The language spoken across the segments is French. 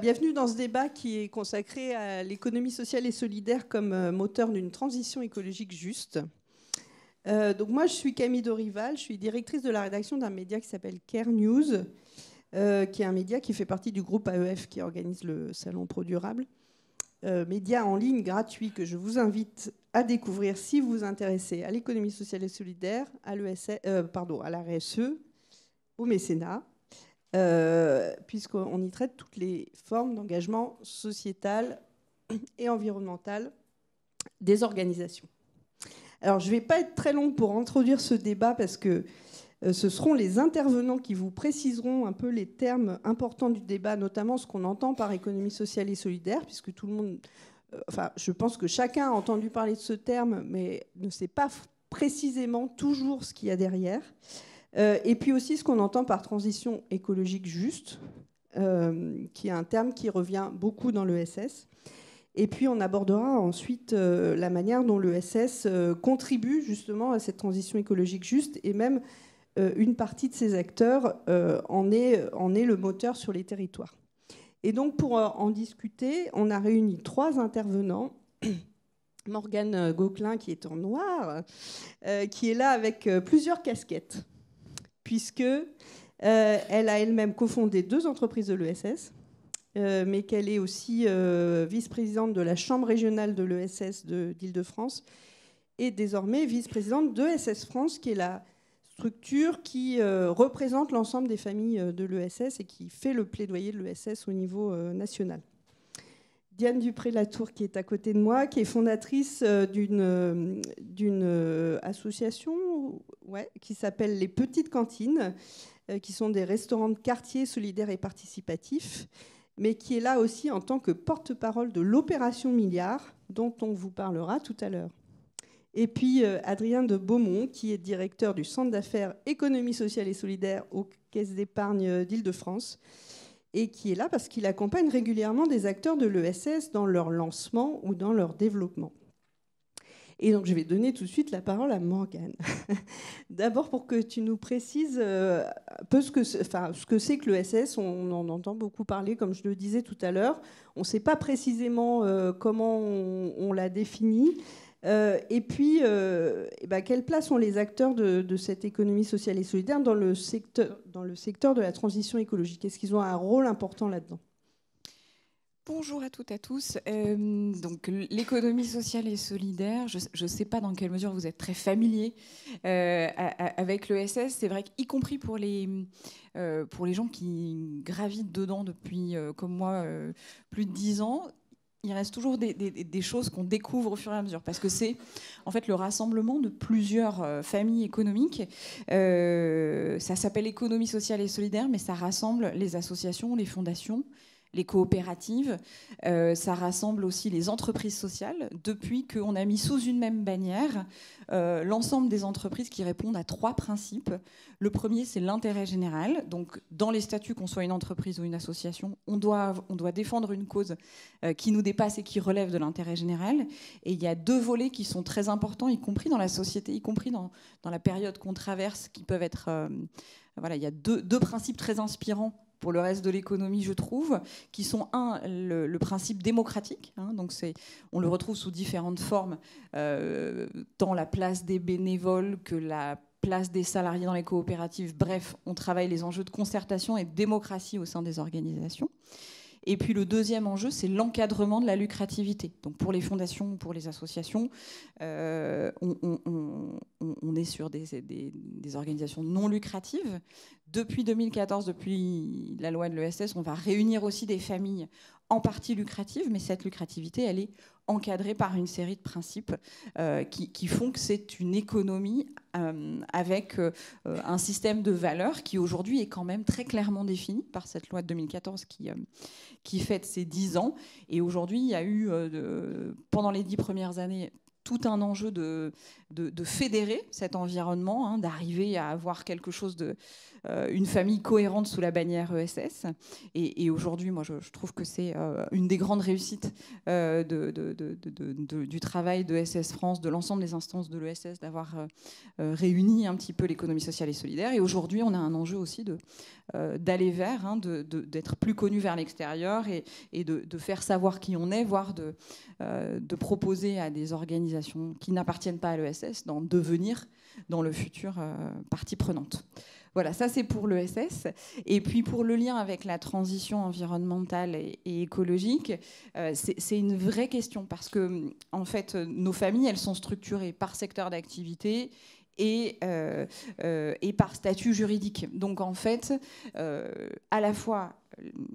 Bienvenue dans ce débat qui est consacré à l'économie sociale et solidaire comme moteur d'une transition écologique juste. Donc moi, je suis Camille Dorival, je suis directrice de la rédaction d'un média qui s'appelle Care News, qui est un média qui fait partie du groupe AEF qui organise le Salon Pro Durable. Média en ligne gratuit que je vous invite à découvrir si vous vous intéressez à l'économie sociale et solidaire, à la RSE, au mécénat. Puisqu'on y traite toutes les formes d'engagement sociétal et environnemental des organisations. Alors, je ne vais pas être très longue pour introduire ce débat parce que ce seront les intervenants qui vous préciseront un peu les termes importants du débat, notamment ce qu'on entend par économie sociale et solidaire, puisque tout le monde... je pense que chacun a entendu parler de ce terme, mais ne sait pas précisément toujours ce qu'il y a derrière. Et puis aussi ce qu'on entend par transition écologique juste, qui est un terme qui revient beaucoup dans l'ESS. Et puis on abordera ensuite la manière dont l'ESS contribue justement à cette transition écologique juste, et même une partie de ces acteurs en est le moteur sur les territoires. Et donc pour en discuter, on a réuni 3 intervenants. Morgane Gauquelin, qui est en noir, qui est là avec plusieurs casquettes, puisqu'elle a elle-même cofondé 2 entreprises de l'ESS, mais qu'elle est aussi vice-présidente de la Chambre régionale de l'ESS d'Île-de-France et désormais vice-présidente de ESS France, qui est la structure qui représente l'ensemble des familles de l'ESS et qui fait le plaidoyer de l'ESS au niveau national. Diane Dupré-Latour, qui est à côté de moi, qui est fondatrice d'une association qui s'appelle Les Petites Cantines, qui sont des restaurants de quartier solidaires et participatifs, mais qui est là aussi en tant que porte-parole de l'opération Milliard, dont on vous parlera tout à l'heure. Et puis Adrien de Beaumont, qui est directeur du Centre d'affaires économie sociale et solidaire aux Caisses d'épargne d'Île-de-France, et qui est là parce qu'il accompagne régulièrement des acteurs de l'ESS dans leur lancement ou dans leur développement. Et donc, je vais donner tout de suite la parole à Morgane. D'abord, pour que tu nous précises un peu ce que c'est que l'ESS. On en entend beaucoup parler, comme je le disais tout à l'heure. On ne sait pas précisément comment on l'a défini. Et puis, quelle place ont les acteurs de cette économie sociale et solidaire dans le secteur de la transition écologique? Est-ce qu'ils ont un rôle important là-dedans? Bonjour à toutes et à tous. Donc, l'économie sociale et solidaire, je ne sais pas dans quelle mesure vous êtes très familiers avec l'ESS. C'est vrai qu'y compris pour les gens qui gravitent dedans depuis, comme moi, plus de 10 ans, il reste toujours des choses qu'on découvre au fur et à mesure, parce que c'est en fait le rassemblement de plusieurs familles économiques. Ça s'appelle économie sociale et solidaire, mais ça rassemble les associations, les fondations, les coopératives, ça rassemble aussi les entreprises sociales, depuis qu'on a mis sous une même bannière l'ensemble des entreprises qui répondent à 3 principes. Le premier, c'est l'intérêt général. Donc, dans les statuts, qu'on soit une entreprise ou une association, on doit défendre une cause qui nous dépasse et qui relève de l'intérêt général. Et il y a 2 volets qui sont très importants, y compris dans la société, y compris dans la période qu'on traverse, qui peuvent être... il y a deux principes très inspirants pour le reste de l'économie, je trouve, qui sont le principe démocratique, donc on le retrouve sous différentes formes, tant la place des bénévoles que la place des salariés dans les coopératives. Bref, on travaille les enjeux de concertation et de démocratie au sein des organisations. Et puis le deuxième enjeu, c'est l'encadrement de la lucrativité. Donc pour les fondations ou pour les associations, on est sur des organisations non lucratives. Depuis 2014, depuis la loi de l'ESS, on va réunir aussi des familles en partie lucratives, mais cette lucrativité, elle est encadrée par une série de principes qui font que c'est une économie avec un système de valeurs qui aujourd'hui est quand même très clairement défini par cette loi de 2014 qui fête ses 10 ans. Et aujourd'hui, il y a eu, pendant les 10 premières années, tout un enjeu de fédérer cet environnement, d'arriver à avoir quelque chose une famille cohérente sous la bannière ESS. Et aujourd'hui, moi, je trouve que c'est une des grandes réussites du travail de SS France, de l'ensemble des instances de l'ESS, d'avoir réuni un petit peu l'économie sociale et solidaire. Et aujourd'hui, on a un enjeu aussi d'aller vers, hein, d'être plus connu vers l'extérieur et de faire savoir qui on est, voire de proposer à des organisations qui n'appartiennent pas à l'ESS d'en devenir dans le futur partie prenante. Voilà, ça c'est pour l'ESS. Et puis pour le lien avec la transition environnementale et écologique, c'est une vraie question parce que en fait, nos familles, elles sont structurées par secteur d'activité et par statut juridique. Donc en fait, à la fois,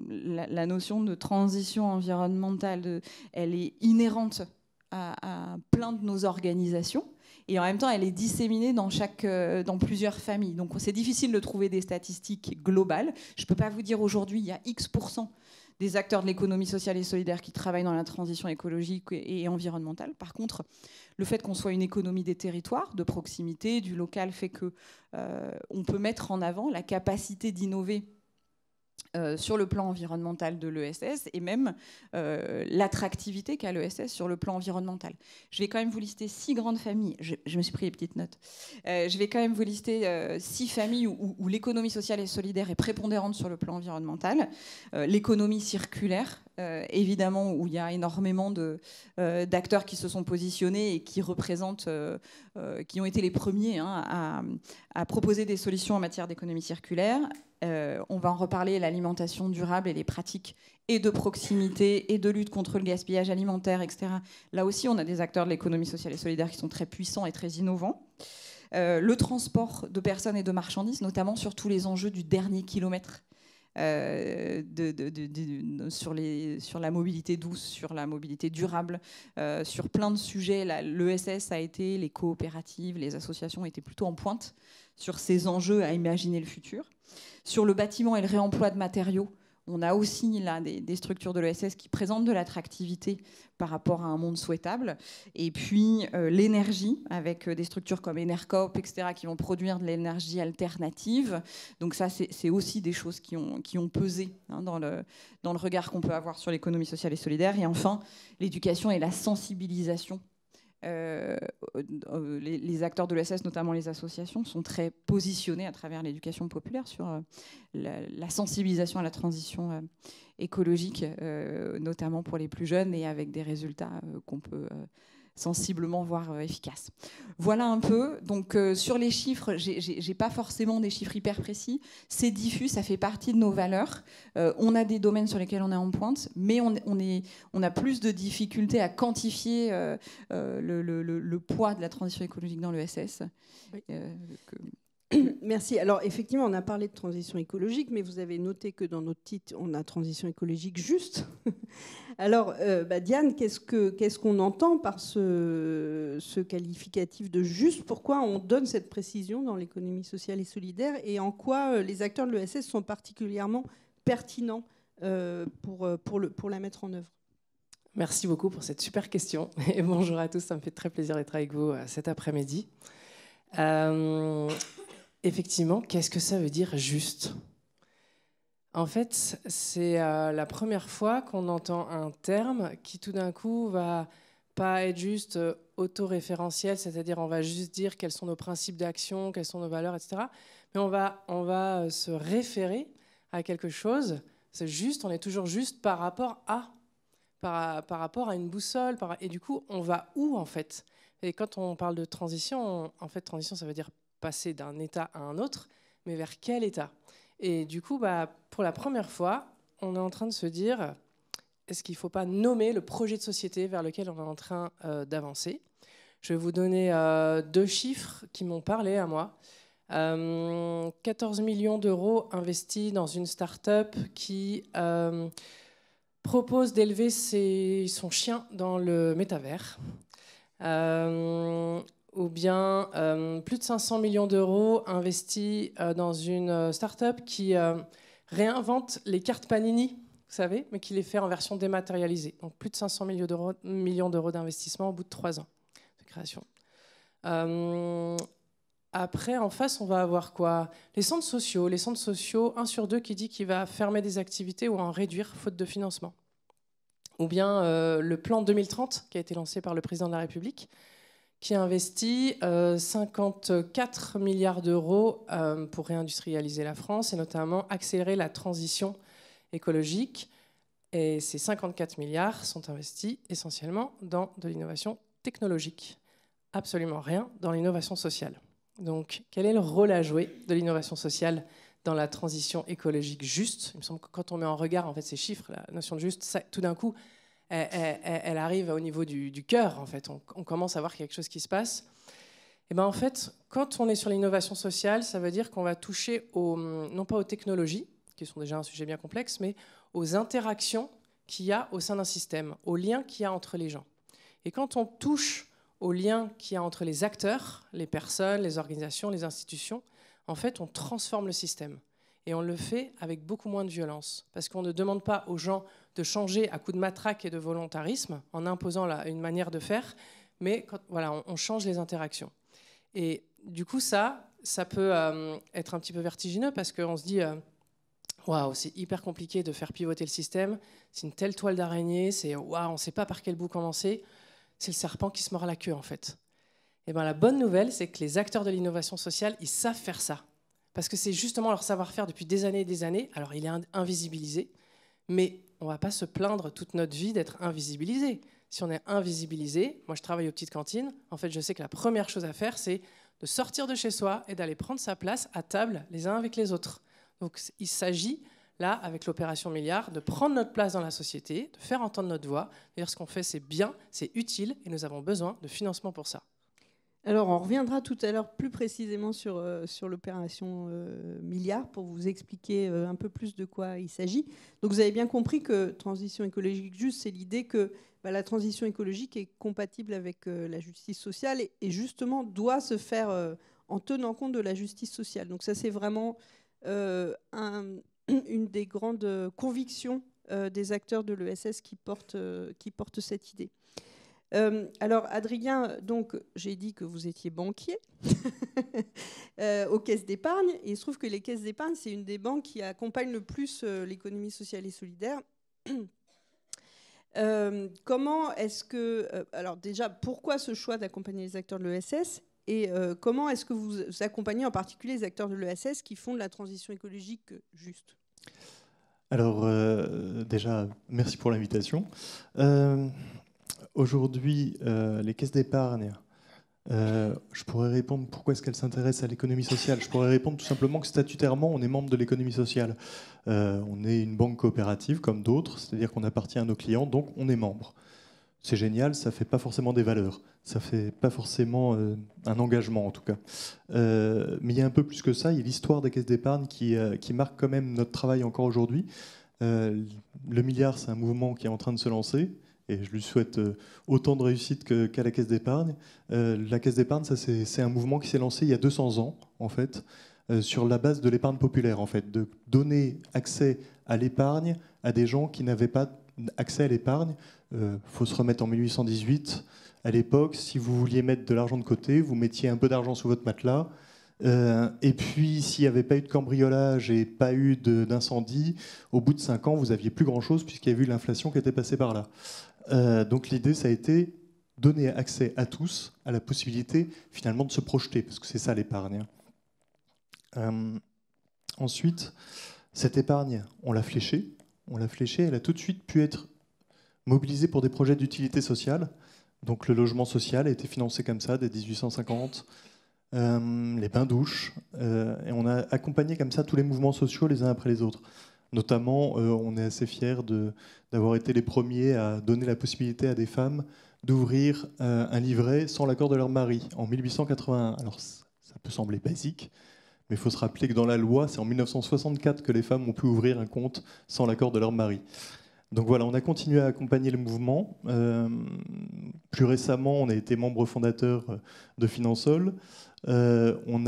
la notion de transition environnementale, elle est inhérente à plein de nos organisations. Et en même temps, elle est disséminée dans plusieurs familles. Donc c'est difficile de trouver des statistiques globales. Je ne peux pas vous dire aujourd'hui, il y a X% des acteurs de l'économie sociale et solidaire qui travaillent dans la transition écologique et environnementale. Par contre, le fait qu'on soit une économie des territoires, de proximité, du local, fait qu'on peut mettre en avant la capacité d'innover sur le plan environnemental de l'ESS et même l'attractivité qu'a l'ESS sur le plan environnemental. Je vais quand même vous lister 6 grandes familles. Je me suis pris les petites notes. Je vais quand même vous lister 6 familles où l'économie sociale et solidaire est prépondérante sur le plan environnemental. L'économie circulaire, évidemment, où il y a énormément d'acteurs qui se sont positionnés et qui représentent, qui ont été les premiers, hein, à proposer des solutions en matière d'économie circulaire. On va en reparler, l'alimentation durable et les pratiques et de proximité et de lutte contre le gaspillage alimentaire, etc. Là aussi, on a des acteurs de l'économie sociale et solidaire qui sont très puissants et très innovants. Le transport de personnes et de marchandises, notamment sur tous les enjeux du dernier kilomètre, sur la mobilité douce, sur la mobilité durable, sur plein de sujets. L'ESS a été, les coopératives, les associations étaient plutôt en pointe sur ces enjeux à imaginer le futur. Sur le bâtiment et le réemploi de matériaux, on a aussi là des structures de l'ESS qui présentent de l'attractivité par rapport à un monde souhaitable. Et puis l'énergie, avec des structures comme Enercoop, etc., qui vont produire de l'énergie alternative. Donc ça, c'est aussi des choses qui ont pesé, hein, dans le regard qu'on peut avoir sur l'économie sociale et solidaire. Et enfin, l'éducation et la sensibilisation. Les acteurs de l'ESS, notamment les associations, sont très positionnés à travers l'éducation populaire sur la sensibilisation à la transition écologique, notamment pour les plus jeunes, et avec des résultats qu'on peut sensiblement voire efficaces. Voilà un peu. Donc sur les chiffres, j'ai pas forcément des chiffres hyper précis. C'est diffus, ça fait partie de nos valeurs. On a des domaines sur lesquels on est en pointe, mais on a plus de difficultés à quantifier le poids de la transition écologique dans l'ESS. Oui. Merci. Alors effectivement, on a parlé de transition écologique, mais vous avez noté que dans notre titre, on a transition écologique juste. Alors, Diane, qu'est-ce qu'on entend par ce qualificatif de juste? Pourquoi on donne cette précision dans l'économie sociale et solidaire? Et en quoi les acteurs de l'ESS sont particulièrement pertinents pour la mettre en œuvre? Merci beaucoup pour cette super question. Et bonjour à tous, ça me fait très plaisir d'être avec vous cet après-midi. Effectivement, qu'est-ce que ça veut dire juste? En fait, c'est la première fois qu'on entend un terme qui tout d'un coup va pas être juste autoréférentiel, c'est-à-dire on va juste dire quels sont nos principes d'action, quelles sont nos valeurs, etc. Mais on va se référer à quelque chose. C'est juste, on est toujours juste par rapport à une boussole. Et du coup, on va où en fait? Et quand on parle de transition, en fait, transition, ça veut dire passer d'un état à un autre, mais vers quel état? Et du coup, pour la première fois, on est en train de se dire, est-ce qu'il ne faut pas nommer le projet de société vers lequel on est en train d'avancer? Je vais vous donner 2 chiffres qui m'ont parlé à moi. 14 millions d'euros investis dans une start-up qui propose d'élever son chien dans le métavers. Ou bien plus de 500 millions d'euros investis dans une start-up qui réinvente les cartes Panini, vous savez, mais qui les fait en version dématérialisée. Donc plus de 500 millions d'euros d'investissement au bout de 3 ans de création. après, en face, on va avoir quoi? Les centres sociaux. Les centres sociaux, 1 sur 2 qui dit qu'il va fermer des activités ou en réduire faute de financement. Ou bien le plan 2030 qui a été lancé par le président de la République, qui investit 54 milliards d'euros pour réindustrialiser la France et notamment accélérer la transition écologique. Et ces 54 milliards sont investis essentiellement dans de l'innovation technologique. Absolument rien dans l'innovation sociale. Donc, quel est le rôle à jouer de l'innovation sociale dans la transition écologique juste? Il me semble que quand on met en regard en fait, ces chiffres, la notion de juste, ça, tout d'un coup, elle arrive au niveau du cœur. En fait. On commence à voir quelque chose qui se passe. Et ben, en fait, quand on est sur l'innovation sociale, ça veut dire qu'on va toucher non pas aux technologies, qui sont déjà un sujet bien complexe, mais aux interactions qu'il y a au sein d'un système, aux liens qu'il y a entre les gens. Et quand on touche aux liens qu'il y a entre les acteurs, les personnes, les organisations, les institutions, en fait, on transforme le système. Et on le fait avec beaucoup moins de violence. Parce qu'on ne demande pas aux gens de changer à coups de matraque et de volontarisme, en imposant une manière de faire, mais voilà, on change les interactions. Et du coup, ça peut être un petit peu vertigineux, parce qu'on se dit... Waouh, c'est hyper compliqué de faire pivoter le système. C'est une telle toile d'araignée. On ne sait pas par quel bout commencer. C'est le serpent qui se mord la queue, en fait. Et ben, la bonne nouvelle, c'est que les acteurs de l'innovation sociale, ils savent faire ça. Parce que c'est justement leur savoir-faire depuis des années et des années. Alors, il est invisibilisé, mais on ne va pas se plaindre toute notre vie d'être invisibilisé. Si on est invisibilisé, moi, je travaille aux petites cantines. En fait, je sais que la première chose à faire, c'est de sortir de chez soi et d'aller prendre sa place à table les uns avec les autres. Donc il s'agit, là, avec l'opération Milliard, de prendre notre place dans la société, de faire entendre notre voix. D'ailleurs, ce qu'on fait, c'est bien, c'est utile, et nous avons besoin de financement pour ça. Alors, on reviendra tout à l'heure plus précisément sur l'opération Milliard pour vous expliquer un peu plus de quoi il s'agit. Donc, vous avez bien compris que transition écologique juste, c'est l'idée que la transition écologique est compatible avec la justice sociale et justement doit se faire en tenant compte de la justice sociale. Donc, ça, c'est vraiment... une des grandes convictions des acteurs de l'ESS qui portent cette idée. Alors, Adrien, donc, j'ai dit que vous étiez banquier aux caisses d'épargne. Et il se trouve que les caisses d'épargne, c'est une des banques qui accompagne le plus l'économie sociale et solidaire. Comment est-ce que... alors déjà, pourquoi ce choix d'accompagner les acteurs de l'ESS ? Et comment est-ce que vous accompagnez en particulier les acteurs de l'ESS qui font de la transition écologique juste ? Alors, déjà, merci pour l'invitation. Aujourd'hui, les caisses d'épargne, je pourrais répondre pourquoi est-ce qu'elles s'intéressent à l'économie sociale. Je pourrais répondre tout simplement que statutairement, on est membre de l'économie sociale. On est une banque coopérative comme d'autres, c'est-à-dire qu'on appartient à nos clients, donc on est membre. C'est génial, ça ne fait pas forcément des valeurs, ça ne fait pas forcément un engagement en tout cas. Mais il y a un peu plus que ça, il y a l'histoire des caisses d'épargne qui marque quand même notre travail encore aujourd'hui. Le Milliard, c'est un mouvement qui est en train de se lancer, et je lui souhaite autant de réussite qu'à la caisse d'épargne. La caisse d'épargne, c'est un mouvement qui s'est lancé il y a 200 ans, en fait, sur la base de l'épargne populaire, en fait, de donner accès à l'épargne à des gens qui n'avaient pas accès à l'épargne. Faut se remettre en 1818. À l'époque, si vous vouliez mettre de l'argent de côté, vous mettiez un peu d'argent sous votre matelas. Et puis, s'il n'y avait pas eu de cambriolage et pas eu d'incendie, au bout de 5 ans, vous n'aviez plus grand-chose puisqu'il y a eu l'inflation qui était passée par là. Donc l'idée, ça a été donner accès à tous à la possibilité finalement de se projeter, parce que c'est ça l'épargne. Ensuite, cette épargne, on l'a fléchée. Elle a tout de suite pu être mobilisée pour des projets d'utilité sociale. Donc le logement social a été financé comme ça dès 1850, les bains-douches, et on a accompagné comme ça tous les mouvements sociaux les uns après les autres. Notamment, on est assez fiers d'avoir été les premiers à donner la possibilité à des femmes d'ouvrir un livret sans l'accord de leur mari en 1881. Alors ça peut sembler basique, mais il faut se rappeler que dans la loi, c'est en 1964 que les femmes ont pu ouvrir un compte sans l'accord de leur mari. Donc voilà, on a continué à accompagner le mouvement. Plus récemment, on a été membre fondateur de Finansol. On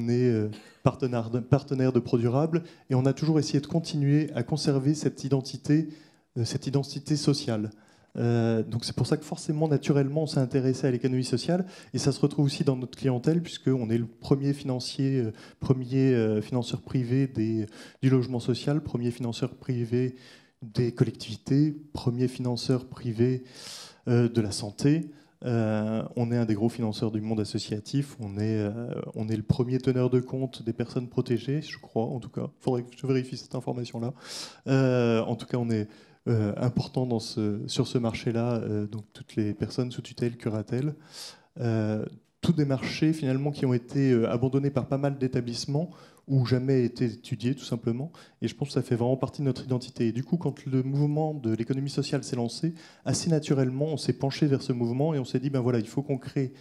est partenaire de ProDurable, et on a toujours essayé de continuer à conserver cette identité sociale. Donc c'est pour ça que forcément, naturellement, on s'est intéressé à l'économie sociale, et ça se retrouve aussi dans notre clientèle, puisqu'on est le premier financier, premier financeur privé du logement social, premier financeur privé des collectivités, premier financeur privé de la santé. On est un des gros financeurs du monde associatif. On est le premier teneur de compte des personnes protégées, je crois, en tout cas. Il faudrait que je vérifie cette information-là. En tout cas, on est important sur ce marché-là, donc toutes les personnes sous tutelle, curatelle. Tous des marchés finalement qui ont été abandonnés par pas mal d'établissements ou jamais été étudiés tout simplement, et je pense que ça fait vraiment partie de notre identité. Et du coup, quand le mouvement de l'économie sociale s'est lancé, assez naturellement, on s'est penché vers ce mouvement et on s'est dit, ben voilà, il faut qu'on crée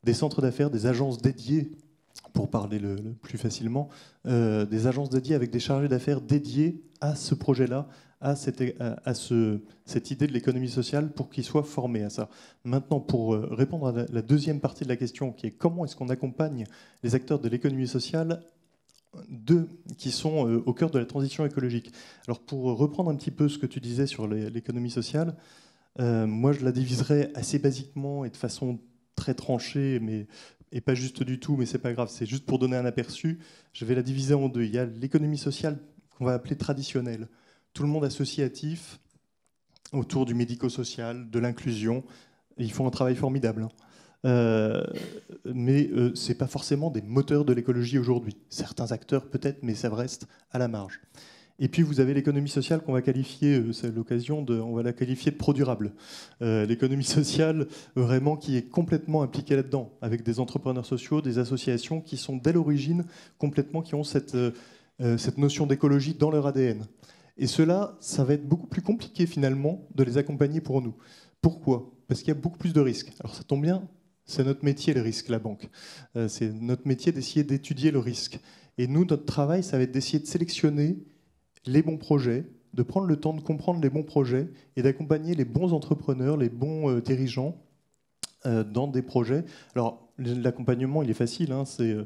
des centres d'affaires, des agences dédiées, pour parler le plus facilement, des agences dédiées avec des chargés d'affaires dédiés à ce projet-là, à cette idée de l'économie sociale, pour qu'ils soient formés à ça. Maintenant, pour répondre à la deuxième partie de la question, qui est comment est-ce qu'on accompagne les acteurs de l'économie sociale qui sont au cœur de la transition écologique. Alors pour reprendre un petit peu ce que tu disais sur l'économie sociale, moi je la diviserais assez basiquement et de façon très tranchée, et pas juste du tout, mais c'est pas grave, c'est juste pour donner un aperçu. Je vais la diviser en deux. Il y a l'économie sociale qu'on va appeler traditionnelle. Tout le monde associatif autour du médico-social, de l'inclusion. Ils font un travail formidable. Mais ce n'est pas forcément des moteurs de l'écologie aujourd'hui. Certains acteurs peut-être, mais ça reste à la marge. Et puis vous avez l'économie sociale qu'on va qualifier, c'est l'occasion on va la qualifier de pro-durable. L'économie sociale vraiment qui est complètement impliquée là-dedans, avec des entrepreneurs sociaux, des associations qui sont dès l'origine complètement, qui ont cette notion d'écologie dans leur ADN. Et cela, ça va être beaucoup plus compliqué finalement de les accompagner pour nous. Pourquoi ? Parce qu'il y a beaucoup plus de risques. Alors ça tombe bien, c'est notre métier le risque, la banque. C'est notre métier d'essayer d'étudier le risque. Et nous, notre travail, ça va être d'essayer de sélectionner les bons projets, de prendre le temps de comprendre les bons projets et d'accompagner les bons entrepreneurs, les bons dirigeants dans des projets. Alors l'accompagnement, il est facile, hein, c'est...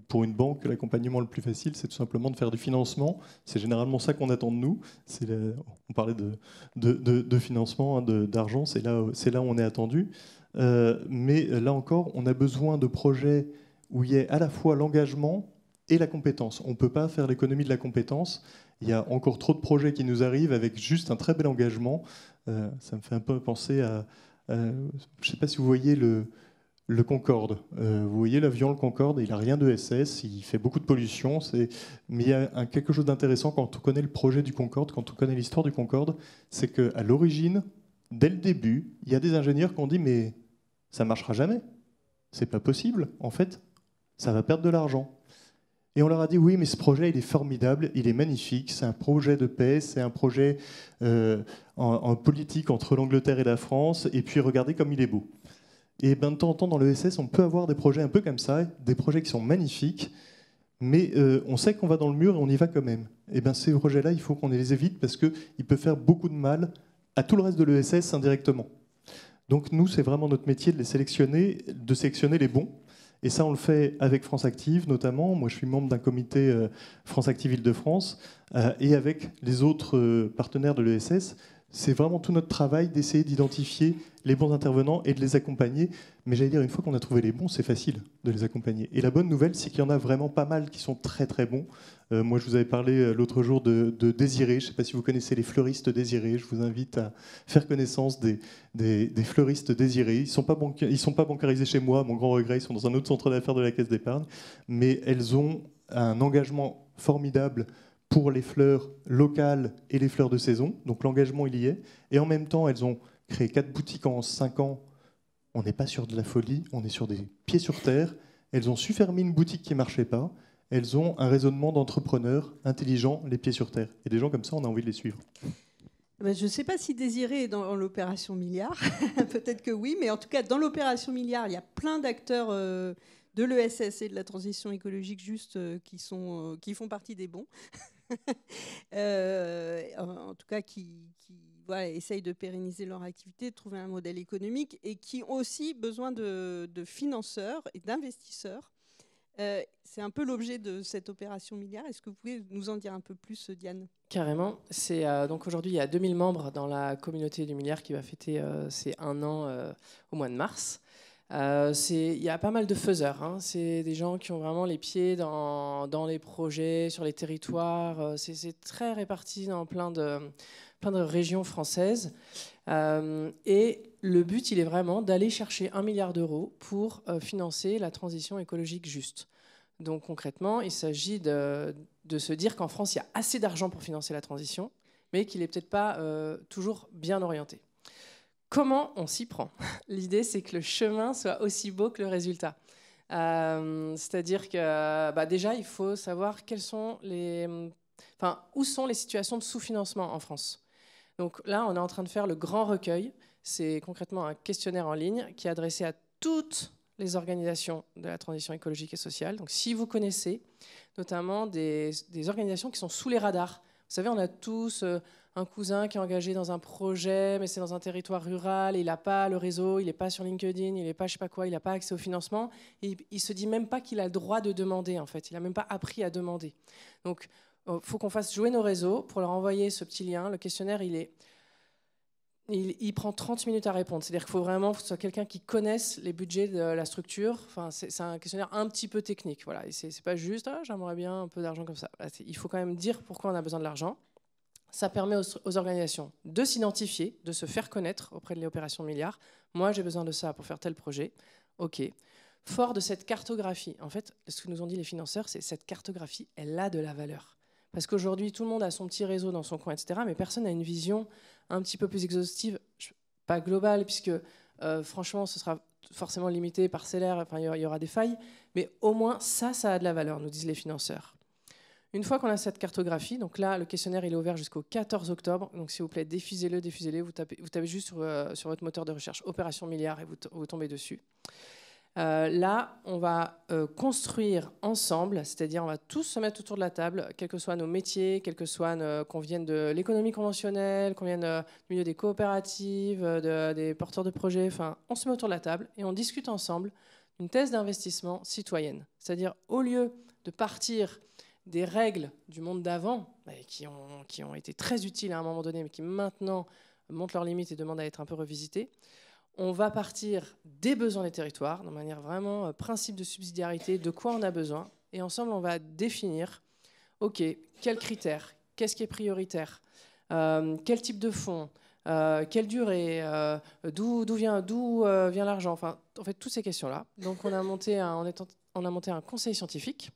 Pour une banque, l'accompagnement le plus facile, c'est tout simplement de faire du financement. C'est généralement ça qu'on attend de nous. On parlait de financement, hein, d'argent, c'est là où on est attendu. Mais là encore, on a besoin de projets où il y ait à la fois l'engagement et la compétence. On ne peut pas faire l'économie de la compétence. Il y a encore trop de projets qui nous arrivent avec juste un très bel engagement. Ça me fait un peu penser à... je ne sais pas si vous voyez le Concorde. Vous voyez l'avion, le Concorde, il n'a rien de SS, il fait beaucoup de pollution. Mais il y a quelque chose d'intéressant quand on connaît le projet du Concorde, quand on connaît l'histoire du Concorde, c'est qu'à l'origine, dès le début, il y a des ingénieurs qui ont dit « mais ça ne marchera jamais, c'est pas possible, en fait, ça va perdre de l'argent ». Et on leur a dit « oui, mais ce projet, il est formidable, il est magnifique, c'est un projet de paix, c'est un projet en politique entre l'Angleterre et la France, et puis regardez comme il est beau ». Et ben, de temps en temps, dans l'ESS, on peut avoir des projets un peu comme ça, des projets qui sont magnifiques, mais on sait qu'on va dans le mur et on y va quand même. Et ben, ces projets-là, il faut qu'on les évite parce qu'ils peuvent faire beaucoup de mal à tout le reste de l'ESS indirectement. Donc nous, c'est vraiment notre métier de sélectionner les bons. Et ça, on le fait avec France Active notamment. Moi, je suis membre d'un comité France Active Île-de-France et avec les autres partenaires de l'ESS. C'est vraiment tout notre travail d'essayer d'identifier les bons intervenants et de les accompagner. Mais j'allais dire, une fois qu'on a trouvé les bons, c'est facile de les accompagner. Et la bonne nouvelle, c'est qu'il y en a vraiment pas mal qui sont très très bons. Moi, je vous avais parlé l'autre jour de Désiré. Je ne sais pas si vous connaissez les fleuristes Désiré. Je vous invite à faire connaissance des fleuristes Désiré. Ils ne sont pas bancarisés chez moi, à mon grand regret. Ils sont dans un autre centre d'affaires de la Caisse d'épargne. Mais elles ont un engagement formidable pour les fleurs locales et les fleurs de saison. Donc l'engagement, il y est. Et en même temps, elles ont créé 4 boutiques en 5 ans. On n'est pas sur de la folie, on est sur des pieds sur terre. Elles ont su fermer une boutique qui ne marchait pas. Elles ont un raisonnement d'entrepreneurs intelligents, les pieds sur terre. Et des gens comme ça, on a envie de les suivre. Je ne sais pas si Désiré est dans l'opération Milliard. Peut-être que oui, mais en tout cas, dans l'opération Milliard, il y a plein d'acteurs de l'ESS et de la transition écologique juste qui font partie des bons. En tout cas, qui essayent de pérenniser leur activité, de trouver un modèle économique et qui ont aussi besoin de financeurs et d'investisseurs C'est un peu l'objet de cette opération milliard. Est-ce que vous pouvez nous en dire un peu plus, Diane ? Carrément. Donc aujourd'hui, il y a 2000 membres dans la communauté du milliard qui va fêter ses 1 an au mois de mars. Il y a pas mal de faiseurs. Hein. C'est des gens qui ont vraiment les pieds dans les projets, sur les territoires. C'est très réparti dans plein de régions françaises. Et le but, il est vraiment d'aller chercher 1 milliard d'euros pour financer la transition écologique juste. Donc concrètement, il s'agit de se dire qu'en France, il y a assez d'argent pour financer la transition, mais qu'il n'est peut-être pas toujours bien orienté. Comment on s'y prend ? L'idée, c'est que le chemin soit aussi beau que le résultat. C'est-à-dire que déjà, il faut savoir où sont les situations de sous-financement en France. Donc là, on est en train de faire le grand recueil. C'est concrètement un questionnaire en ligne qui est adressé à toutes les organisations de la transition écologique et sociale. Donc si vous connaissez notamment des organisations qui sont sous les radars. Vous savez, on a tous un cousin qui est engagé dans un projet, mais c'est dans un territoire rural, et il n'a pas le réseau, il n'est pas sur LinkedIn, il n'est pas je sais pas quoi, il n'a pas accès au financement, et il ne se dit même pas qu'il a le droit de demander, en fait. Il n'a même pas appris à demander. Donc, il faut qu'on fasse jouer nos réseaux pour leur envoyer ce petit lien. Le questionnaire, il prend 30 minutes à répondre. C'est-à-dire qu'il faut vraiment que ce soit quelqu'un qui connaisse les budgets de la structure. Enfin, c'est un questionnaire un petit peu technique. Voilà. Et c'est pas juste « j'aimerais bien un peu d'argent comme ça ». Il faut quand même dire pourquoi on a besoin de l'argent. Ça permet aux organisations de s'identifier, de se faire connaître auprès de l'opération milliard. Moi, j'ai besoin de ça pour faire tel projet. OK. Fort de cette cartographie, en fait, ce que nous ont dit les financeurs, c'est que cette cartographie, elle a de la valeur. Parce qu'aujourd'hui, tout le monde a son petit réseau dans son coin, etc. Mais personne n'a une vision un petit peu plus exhaustive, pas globale, puisque franchement, ce sera forcément limité, parcellaire, enfin, il y aura des failles. Mais au moins, ça a de la valeur, nous disent les financeurs. Une fois qu'on a cette cartographie, donc là, le questionnaire il est ouvert jusqu'au 14 octobre. Donc s'il vous plaît, diffusez-le. Vous tapez juste sur votre moteur de recherche Opération Milliard et vous tombez dessus. Là, on va construire ensemble, c'est-à-dire on va tous se mettre autour de la table, quels que soient nos métiers, quels que soient qu'on vienne de l'économie conventionnelle, qu'on vienne du milieu des coopératives, des porteurs de projets, enfin, on se met autour de la table et on discute ensemble d'une thèse d'investissement citoyenne. C'est-à-dire, au lieu de partir des règles du monde d'avant, qui ont été très utiles à un moment donné, mais qui maintenant montrent leurs limites et demandent à être un peu revisitées, on va partir des besoins des territoires, de manière vraiment principe de subsidiarité, de quoi on a besoin. Et ensemble, on va définir, OK, quels critères, qu'est-ce qui est prioritaire, quel type de fonds, quelle durée, d'où vient l'argent, enfin, en fait, toutes ces questions-là. Donc, on a monté un conseil scientifique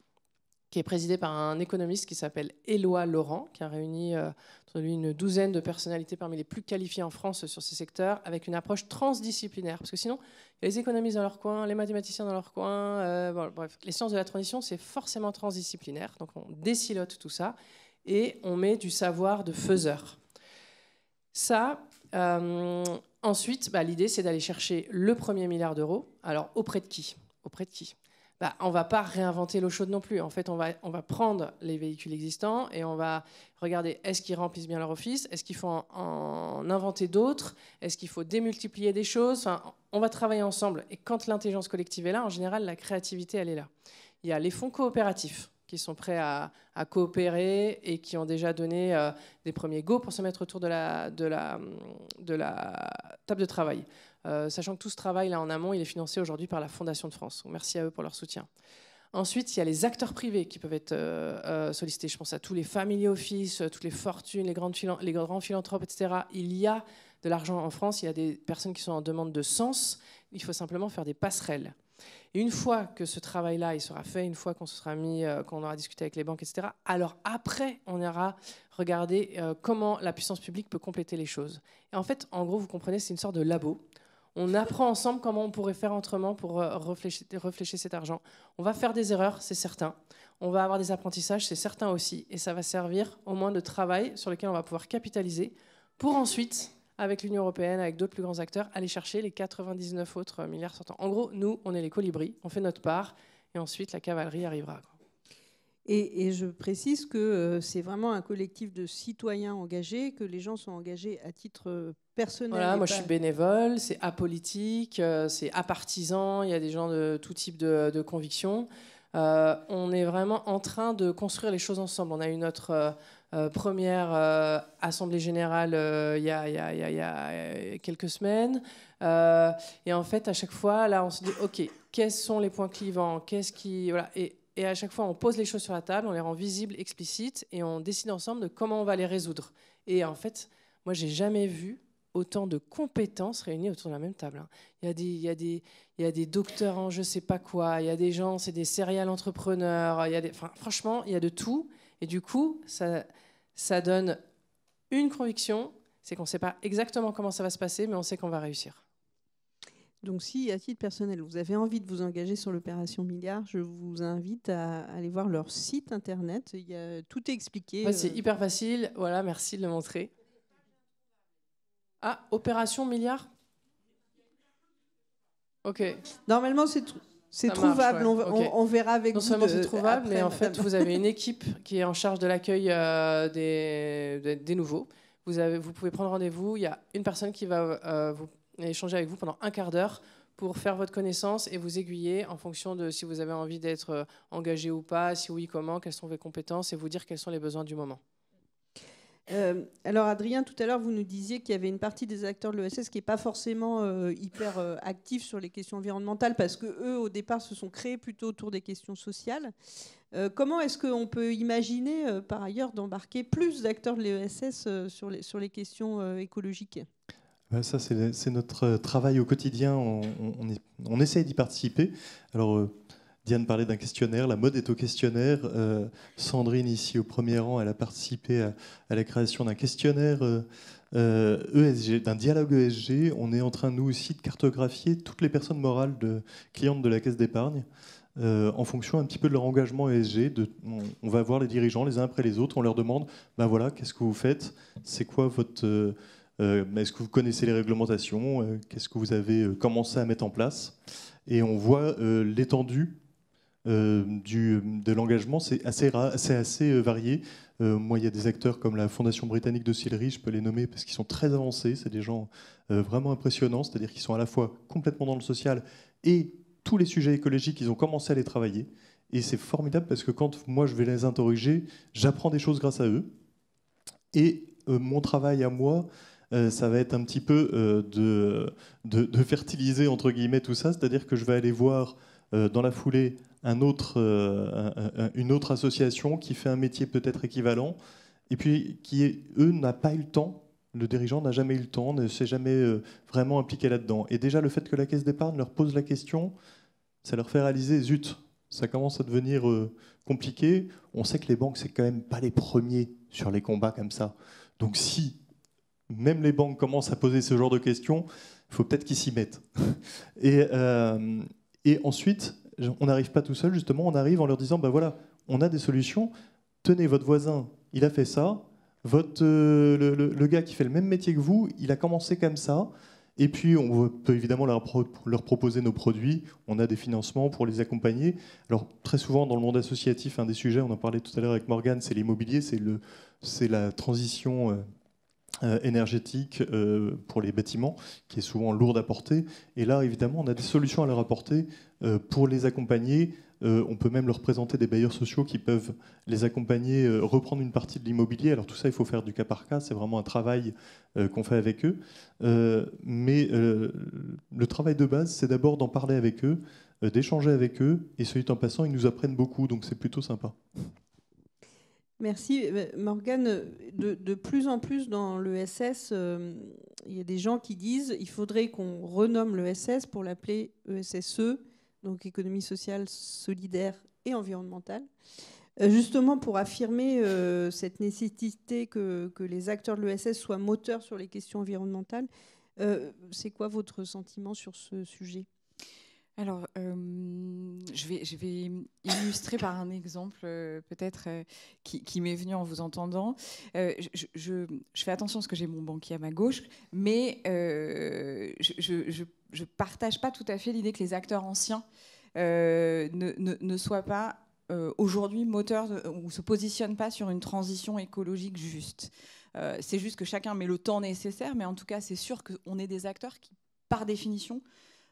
qui est présidé par un économiste qui s'appelle Éloi Laurent, qui a réuni autour de lui une douzaine de personnalités parmi les plus qualifiées en France sur ces secteurs, avec une approche transdisciplinaire. Parce que sinon, il y a les économistes dans leur coin, les mathématiciens dans leur coin, bref, les sciences de la transition, c'est forcément transdisciplinaire. Donc on décilote tout ça et on met du savoir de faiseur. Ça, ensuite, l'idée, c'est d'aller chercher le premier milliard d'euros. Alors, auprès de qui ? On ne va pas réinventer l'eau chaude non plus. En fait, on va prendre les véhicules existants et on va regarder est-ce qu'ils remplissent bien leur office, est-ce qu'il faut en inventer d'autres, est-ce qu'il faut démultiplier des choses. Enfin, on va travailler ensemble. Et quand l'intelligence collective est là, en général, la créativité, elle est là. Il y a les fonds coopératifs qui sont prêts à coopérer et qui ont déjà donné des premiers go pour se mettre autour de la table de travail. Sachant que tout ce travail là en amont, il est financé aujourd'hui par la Fondation de France. Donc, merci à eux pour leur soutien. Ensuite, il y a les acteurs privés qui peuvent être sollicités. Je pense à tous les family office, toutes les fortunes, les grands philanthropes, etc. Il y a de l'argent en France, il y a des personnes qui sont en demande de sens. Il faut simplement faire des passerelles. Et une fois que ce travail-là il sera fait, une fois qu'on se sera mis, qu'on aura discuté avec les banques, etc., alors après, on ira regarder comment la puissance publique peut compléter les choses. Et en fait, en gros, vous comprenez, c'est une sorte de labo. On apprend ensemble comment on pourrait faire autrement pour réfléchir cet argent. On va faire des erreurs, c'est certain. On va avoir des apprentissages, c'est certain aussi. Et ça va servir au moins de travail sur lequel on va pouvoir capitaliser pour ensuite, avec l'Union européenne, avec d'autres plus grands acteurs, aller chercher les 99 autres milliards sortants. En gros, nous, on est les colibris, on fait notre part, et ensuite la cavalerie arrivera. Et je précise que c'est vraiment un collectif de citoyens engagés, que les gens sont engagés à titre personnel. Voilà, moi je suis bénévole, c'est apolitique, c'est apartisan, il y a des gens de tout type de convictions. On est vraiment en train de construire les choses ensemble. On a eu notre première assemblée générale il y a quelques semaines. Et en fait, à chaque fois, là, on se dit, OK, quels sont les points clivants? Voilà. Et à chaque fois, on pose les choses sur la table, on les rend visibles, explicites, et on décide ensemble de comment on va les résoudre. Et en fait, moi, j'ai jamais vu autant de compétences réunies autour de la même table. Il y a des docteurs en je sais pas quoi, il y a des gens, c'est des serial entrepreneurs, franchement, il y a de tout. Et du coup, ça donne une conviction, c'est qu'on ne sait pas exactement comment ça va se passer, mais on sait qu'on va réussir. Donc si, à titre personnel, vous avez envie de vous engager sur l'opération Milliard, je vous invite à aller voir leur site internet. Tout est expliqué. Ouais, c'est hyper facile. Voilà, merci de le montrer. Ah, opération Milliard? Ok. Normalement, c'est trouvable. Marche, ouais. On verra avec vous. Non seulement c'est trouvable, après, mais en fait, vous avez une équipe qui est en charge de l'accueil des nouveaux. Vous pouvez prendre rendez-vous. Il y a une personne qui va vous échanger avec vous pendant un quart d'heure pour faire votre connaissance et vous aiguiller en fonction de si vous avez envie d'être engagé ou pas, si oui, comment, quelles sont vos compétences et vous dire quels sont les besoins du moment. Alors Adrien, tout à l'heure, vous nous disiez qu'il y avait une partie des acteurs de l'ESS qui n'est pas forcément hyper actif sur les questions environnementales parce qu'eux, au départ, se sont créés plutôt autour des questions sociales. Comment est-ce qu'on peut imaginer, par ailleurs, d'embarquer plus d'acteurs de l'ESS sur les questions écologiques ? Ça, c'est notre travail au quotidien. On essaye d'y participer. Alors, Diane parlait d'un questionnaire. La mode est au questionnaire. Sandrine, ici au premier rang, elle a participé à la création d'un questionnaire ESG, d'un dialogue ESG. On est en train, nous aussi, de cartographier toutes les personnes morales clientes de la Caisse d'épargne en fonction un petit peu de leur engagement ESG. On va voir les dirigeants les uns après les autres. On leur demande, voilà, qu'est-ce que vous faites? C'est quoi votre... est-ce que vous connaissez les réglementations? Qu'est-ce que vous avez commencé à mettre en place? Et on voit l'étendue de l'engagement, c'est assez varié. Moi, il y a des acteurs comme la Fondation britannique de Sillery, je peux les nommer parce qu'ils sont très avancés. C'est des gens vraiment impressionnants, c'est-à-dire qu'ils sont à la fois complètement dans le social et tous les sujets écologiques, ils ont commencé à les travailler. Et c'est formidable parce que quand moi, je vais les interroger, j'apprends des choses grâce à eux. Et mon travail à moi, ça va être un petit peu de fertiliser, entre guillemets, tout ça. C'est-à-dire que je vais aller voir dans la foulée une autre association qui fait un métier peut-être équivalent, et puis qui, eux, n'a pas eu le temps. Le dirigeant n'a jamais eu le temps, ne s'est jamais vraiment impliqué là-dedans. Et déjà, le fait que la Caisse d'épargne leur pose la question, ça leur fait réaliser, zut, ça commence à devenir compliqué. On sait que les banques, c'est quand même pas les premiers sur les combats comme ça. Donc si même les banques commencent à poser ce genre de questions, il faut peut-être qu'ils s'y mettent. Et ensuite, on n'arrive pas tout seul, justement, on arrive en leur disant, voilà, on a des solutions, tenez, votre voisin, il a fait ça, le gars qui fait le même métier que vous, il a commencé comme ça, et puis on peut évidemment leur proposer nos produits, on a des financements pour les accompagner. Alors très souvent dans le monde associatif, un des sujets, on en parlait tout à l'heure avec Morgane, c'est l'immobilier, c'est la transition énergétique pour les bâtiments, qui est souvent lourde à porter. Et là, évidemment, on a des solutions à leur apporter pour les accompagner. On peut même leur présenter des bailleurs sociaux qui peuvent les accompagner, reprendre une partie de l'immobilier. Alors tout ça, il faut faire du cas par cas. C'est vraiment un travail qu'on fait avec eux. Mais le travail de base, c'est d'abord d'en parler avec eux, d'échanger avec eux. Et celui en passant, ils nous apprennent beaucoup. Donc c'est plutôt sympa. Merci. Morgane, de plus en plus dans l'ESS, il y a des gens qui disent qu'il faudrait qu'on renomme l'ESS pour l'appeler ESSE, donc économie sociale, solidaire et environnementale, justement pour affirmer cette nécessité que les acteurs de l'ESS soient moteurs sur les questions environnementales. C'est quoi votre sentiment sur ce sujet ? Alors, je vais illustrer par un exemple peut-être qui m'est venu en vous entendant. Je fais attention parce que j'ai mon banquier à ma gauche, mais je ne partage pas tout à fait l'idée que les acteurs anciens ne soient pas aujourd'hui moteurs ou ne se positionnent pas sur une transition écologique juste. C'est juste que chacun met le temps nécessaire, mais en tout cas, c'est sûr qu'on est des acteurs qui, par définition,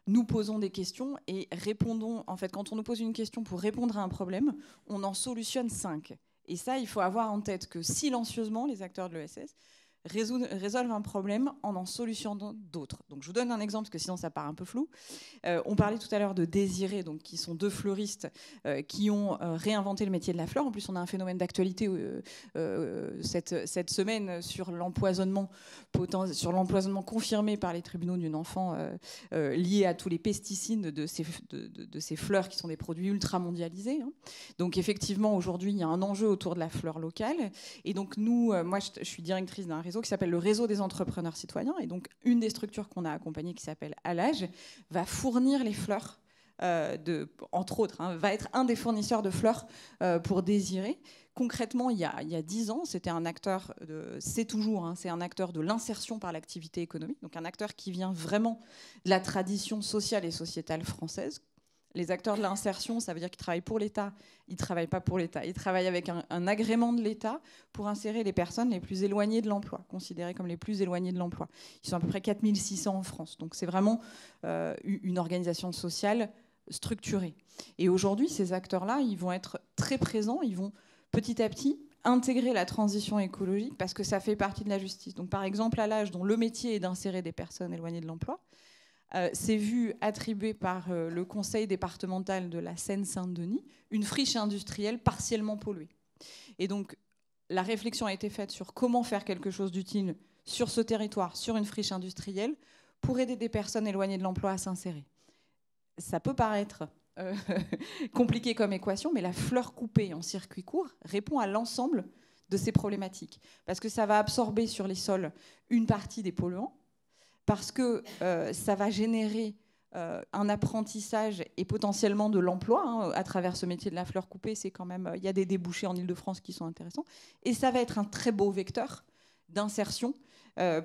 nous posons des questions et répondons. En fait, quand on nous pose une question pour répondre à un problème, on en solutionne 5. Et ça, il faut avoir en tête que silencieusement, les acteurs de l'ESS résolvent un problème en solutionnant d'autres. Donc je vous donne un exemple, parce que sinon ça part un peu flou. On parlait tout à l'heure de Désiré, donc, qui sont 2 fleuristes qui ont réinventé le métier de la fleur. En plus, on a un phénomène d'actualité cette semaine sur l'empoisonnement confirmé par les tribunaux d'une enfant lié à tous les pesticides de ces fleurs qui sont des produits ultra mondialisés. Donc effectivement, aujourd'hui, il y a un enjeu autour de la fleur locale. Et donc nous, moi je suis directrice d'un réseau qui s'appelle le réseau des entrepreneurs citoyens. Et donc, une des structures qu'on a accompagnées, qui s'appelle Alage, va fournir les fleurs, entre autres, va être un des fournisseurs de fleurs pour Désiré. Concrètement, il y a 10 ans, c'était un acteur, c'est un acteur de l'insertion par l'activité économique, donc un acteur qui vient vraiment de la tradition sociale et sociétale française. Les acteurs de l'insertion, ça veut dire qu'ils travaillent pour l'État. Ils ne travaillent pas pour l'État. Ils travaillent avec un agrément de l'État pour insérer les personnes les plus éloignées de l'emploi, considérées comme les plus éloignées de l'emploi. Ils sont à peu près 4600 en France. Donc c'est vraiment une organisation sociale structurée. Et aujourd'hui, ces acteurs-là, ils vont être très présents. Ils vont petit à petit intégrer la transition écologique parce que ça fait partie de la justice. Donc par exemple, Alage, dont le métier est d'insérer des personnes éloignées de l'emploi, s'est vu attribuer par le conseil départemental de la Seine-Saint-Denis une friche industrielle partiellement polluée. Et donc, la réflexion a été faite sur comment faire quelque chose d'utile sur ce territoire, sur une friche industrielle, pour aider des personnes éloignées de l'emploi à s'insérer. Ça peut paraître compliqué comme équation, mais la fleur coupée en circuit court répond à l'ensemble de ces problématiques. Parce que ça va absorber sur les sols une partie des polluants, parce que ça va générer un apprentissage et potentiellement de l'emploi à travers ce métier de la fleur coupée. C'est quand même, il y a des débouchés en Ile-de-France qui sont intéressants. Et ça va être un très beau vecteur d'insertion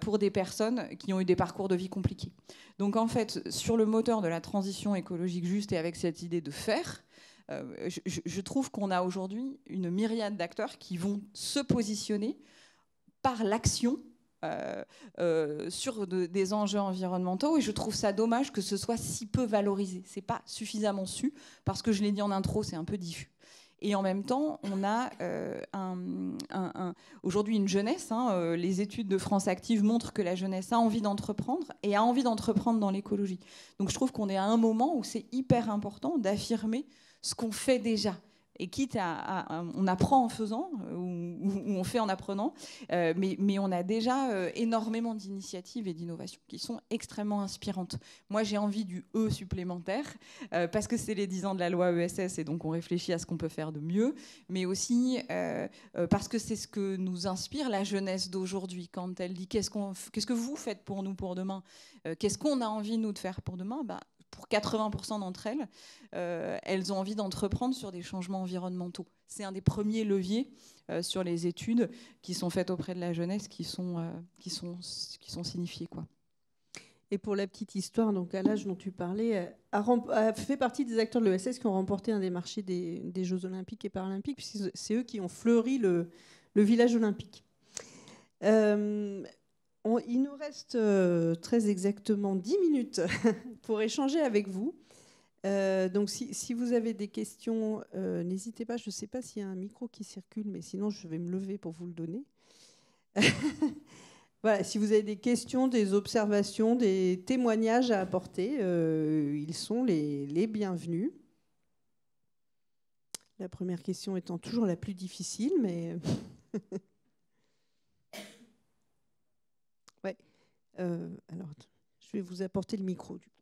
pour des personnes qui ont eu des parcours de vie compliqués. Donc en fait, sur le moteur de la transition écologique juste et avec cette idée de faire, je trouve qu'on a aujourd'hui une myriade d'acteurs qui vont se positionner par l'action sur des enjeux environnementaux, et je trouve ça dommage que ce soit si peu valorisé. C'est pas suffisamment su, parce que je l'ai dit en intro, c'est un peu diffus. Et en même temps, on a aujourd'hui une jeunesse. Les études de France Active montrent que la jeunesse a envie d'entreprendre et a envie d'entreprendre dans l'écologie. Donc je trouve qu'on est à un moment où c'est hyper important d'affirmer ce qu'on fait déjà. Et quitte on apprend en faisant, ou on fait en apprenant, mais on a déjà énormément d'initiatives et d'innovations qui sont extrêmement inspirantes. Moi, j'ai envie du E supplémentaire, parce que c'est les 10 ans de la loi ESS, et donc on réfléchit à ce qu'on peut faire de mieux, mais aussi parce que c'est ce que nous inspire la jeunesse d'aujourd'hui, quand elle dit qu'est-ce que vous faites pour nous pour demain, qu'est-ce qu'on a envie, nous, de faire pour demain, pour 80% d'entre elles, elles ont envie d'entreprendre sur des changements environnementaux. C'est un des premiers leviers sur les études qui sont faites auprès de la jeunesse, qui sont signifiées, quoi. Et pour la petite histoire, donc Alage dont tu parlais a fait partie des acteurs de l'ESS qui ont remporté un des marchés des Jeux Olympiques et Paralympiques, puisque c'est eux qui ont fleuri le village olympique. Il nous reste très exactement 10 minutes pour échanger avec vous. Donc si vous avez des questions, n'hésitez pas. Je ne sais pas s'il y a un micro qui circule, mais sinon je vais me lever pour vous le donner. Voilà, si vous avez des questions, des observations, des témoignages à apporter, ils sont les bienvenus. La première question étant toujours la plus difficile, mais... Ouais. Alors, je vais vous apporter le micro, du coup.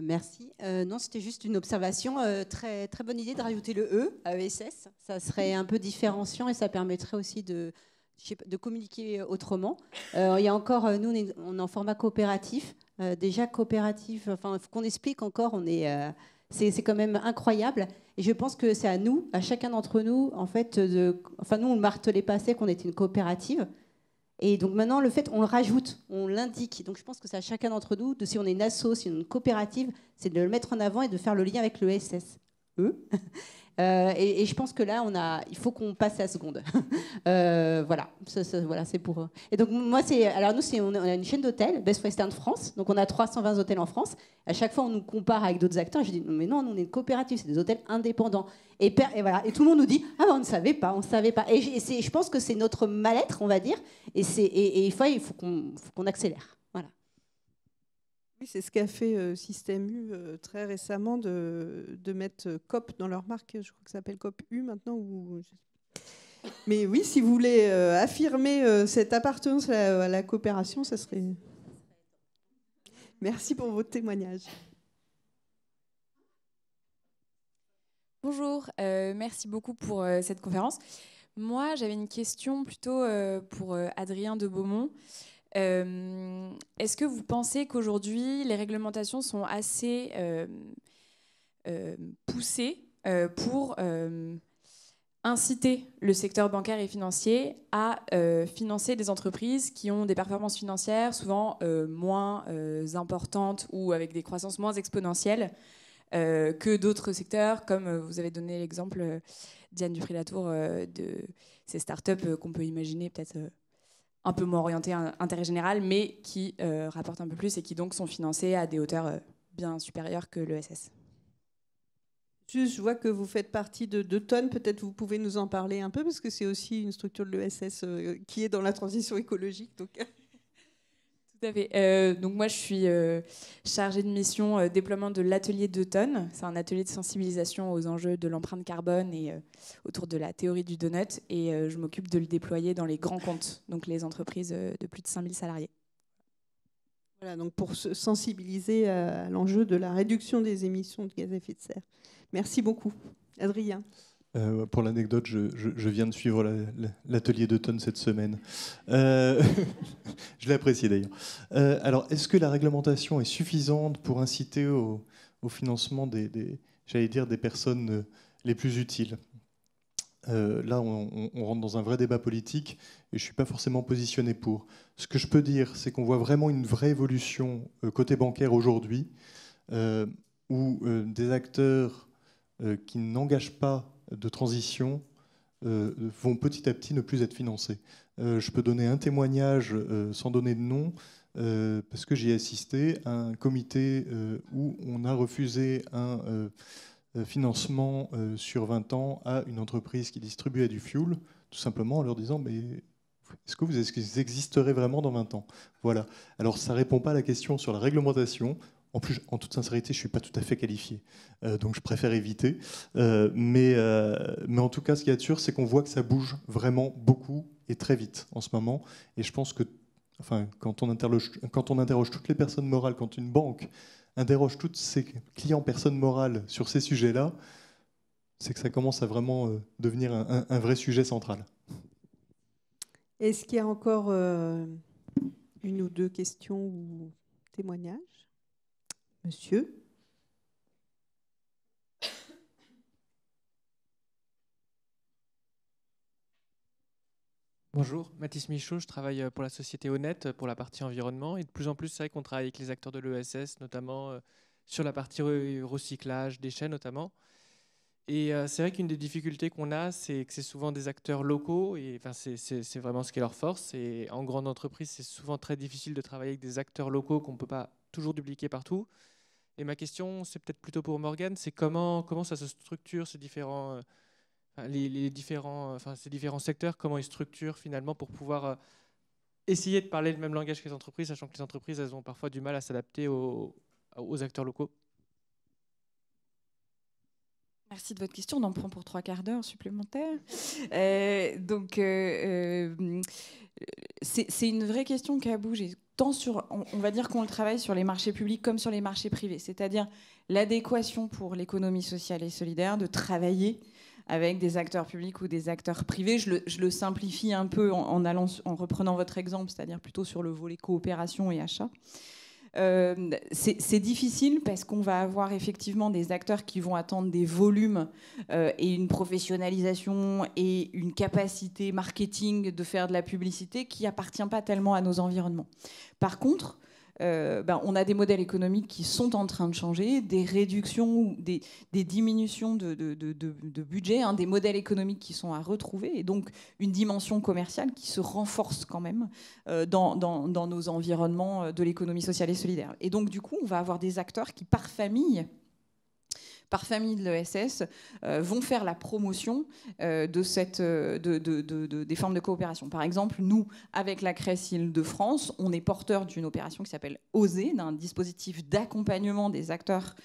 Merci. Non, c'était juste une observation. Très, très bonne idée de rajouter le E à ESS. Ça serait un peu différenciant et ça permettrait aussi de communiquer autrement. Il y a encore, nous, on est en format coopératif. Déjà, coopératif, enfin, il faut qu'on explique encore, c'est quand même incroyable. Et je pense que c'est à nous, à chacun d'entre nous, en fait, enfin, nous, on ne martelait pas assez qu'on était une coopérative. Et donc maintenant, le fait, on le rajoute, on l'indique. Donc je pense que c'est à chacun d'entre nous, si on est une asso, si on est une coopérative, c'est de le mettre en avant et de faire le lien avec le SSE. Et je pense que là, il faut qu'on passe à la seconde. Voilà, voilà, c'est pour. Et donc moi, alors nous, on a une chaîne d'hôtels, Best Western France. Donc on a 320 hôtels en France. À chaque fois, on nous compare avec d'autres acteurs. Je dis mais non, nous, on est une coopérative, c'est des hôtels indépendants. Et voilà, et tout le monde nous dit ah ben, on ne savait pas, on ne savait pas. Et je pense que c'est notre mal-être, on va dire. Et il faut qu'on accélère. Voilà. Oui, c'est ce qu'a fait Système U très récemment de mettre COP dans leur marque. Je crois que ça s'appelle COP U maintenant. Mais oui, si vous voulez affirmer cette appartenance à la coopération, ça serait... Merci pour votre témoignage. Bonjour, merci beaucoup pour cette conférence. Moi, j'avais une question plutôt pour Adrien de Beaumont. Est-ce que vous pensez qu'aujourd'hui, les réglementations sont assez poussées pour inciter le secteur bancaire et financier à financer des entreprises qui ont des performances financières souvent moins importantes ou avec des croissances moins exponentielles que d'autres secteurs, comme vous avez donné l'exemple, Diane Dufray-Latour, de ces startups qu'on peut imaginer peut-être un peu moins orientées à intérêt général, mais qui rapportent un peu plus et qui donc sont financées à des hauteurs bien supérieures que l'ESS. Juste, je vois que vous faites partie de Tonnes. Peut-être vous pouvez nous en parler un peu, parce que c'est aussi une structure de l'ESS qui est dans la transition écologique. Donc... Tout à fait. Donc moi, je suis chargée de mission déploiement de l'atelier de Tonnes. C'est un atelier de sensibilisation aux enjeux de l'empreinte carbone et autour de la théorie du donut. Et je m'occupe de le déployer dans les grands comptes, donc les entreprises de plus de 5000 salariés. Voilà, donc pour se sensibiliser à l'enjeu de la réduction des émissions de gaz à effet de serre. Merci beaucoup. Adrien. Pour l'anecdote, je viens de suivre l'atelier de Tonnes cette semaine. Je l'ai apprécié d'ailleurs. Alors, est-ce que la réglementation est suffisante pour inciter au financement j'allais dire, des personnes les plus utiles ? Là, on rentre dans un vrai débat politique et je ne suis pas forcément positionné pour. Ce que je peux dire, c'est qu'on voit vraiment une vraie évolution côté bancaire aujourd'hui, où des acteurs qui n'engagent pas de transition vont petit à petit ne plus être financés. Je peux donner un témoignage sans donner de nom, parce que j'y ai assisté à un comité où on a refusé un financement sur 20 ans à une entreprise qui distribuait du fuel, tout simplement en leur disant mais est-ce que vous existerez vraiment dans 20 ans ? Voilà. Alors ça ne répond pas à la question sur la réglementation. En plus, en toute sincérité, je ne suis pas tout à fait qualifié, donc je préfère éviter. Mais en tout cas, ce qu'il y a de sûr, c'est qu'on voit que ça bouge vraiment beaucoup et très vite en ce moment. Et je pense que, enfin, quand on interroge toutes les personnes morales, quand une banque interroge tous ses clients personnes morales sur ces sujets-là, c'est que ça commence à vraiment devenir un vrai sujet central. Est-ce qu'il y a encore une ou deux questions ou témoignages ? Monsieur. Bonjour, Mathis Michaud, je travaille pour la société Honnête pour la partie environnement et de plus en plus c'est vrai qu'on travaille avec les acteurs de l'ESS, notamment sur la partie recyclage, déchets notamment. Et c'est vrai qu'une des difficultés qu'on a, c'est que c'est souvent des acteurs locaux et enfin, c'est vraiment ce qui est leur force. Et en grande entreprise, c'est souvent très difficile de travailler avec des acteurs locaux qu'on ne peut pas toujours dupliquer partout. Et ma question, c'est peut-être plutôt pour Morgane, c'est comment ça se structure ces différents, ces différents secteurs, comment ils structurent finalement pour pouvoir essayer de parler le même langage que les entreprises, sachant que les entreprises, elles ont parfois du mal à s'adapter aux acteurs locaux. Merci de votre question. On en prend pour 3 quarts d'heure supplémentaires. C'est une vraie question qui a bougé. Tant sur, on va dire qu'on le travaille sur les marchés publics comme sur les marchés privés, c'est-à-dire l'adéquation pour l'économie sociale et solidaire de travailler avec des acteurs publics ou des acteurs privés. Je le simplifie un peu en reprenant votre exemple, c'est-à-dire plutôt sur le volet coopération et achat. C'est difficile parce qu'on va avoir effectivement des acteurs qui vont attendre des volumes et une professionnalisation et une capacité marketing de faire de la publicité qui appartient pas tellement à nos environnements. Par contre, on a des modèles économiques qui sont en train de changer, des réductions ou des diminutions de budget, hein, des modèles économiques qui sont à retrouver, et donc une dimension commerciale qui se renforce quand même dans nos environnements de l'économie sociale et solidaire. Et donc du coup, on va avoir des acteurs qui, par famille de l'ESS, vont faire la promotion des formes de coopération. Par exemple, nous, avec la CRES Île-de-France, on est porteur d'une opération qui s'appelle OSER, d'un dispositif d'accompagnement des acteurs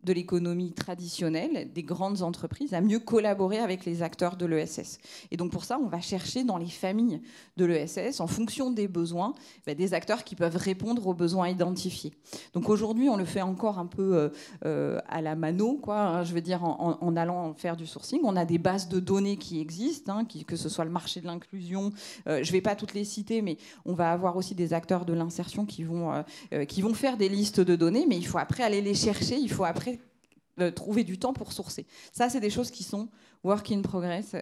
de l'économie traditionnelle, des grandes entreprises, à mieux collaborer avec les acteurs de l'ESS. Et donc pour ça, on va chercher dans les familles de l'ESS, en fonction des besoins, des acteurs qui peuvent répondre aux besoins identifiés. Donc aujourd'hui, on le fait encore un peu à la mano, quoi, hein, je veux dire, en allant faire du sourcing. On a des bases de données qui existent, hein, que ce soit le marché de l'inclusion, je ne vais pas toutes les citer, mais on va avoir aussi des acteurs de l'insertion qui vont faire des listes de données, mais il faut après aller les chercher, il faut après trouver du temps pour sourcer. Ça, c'est des choses qui sont work in progress,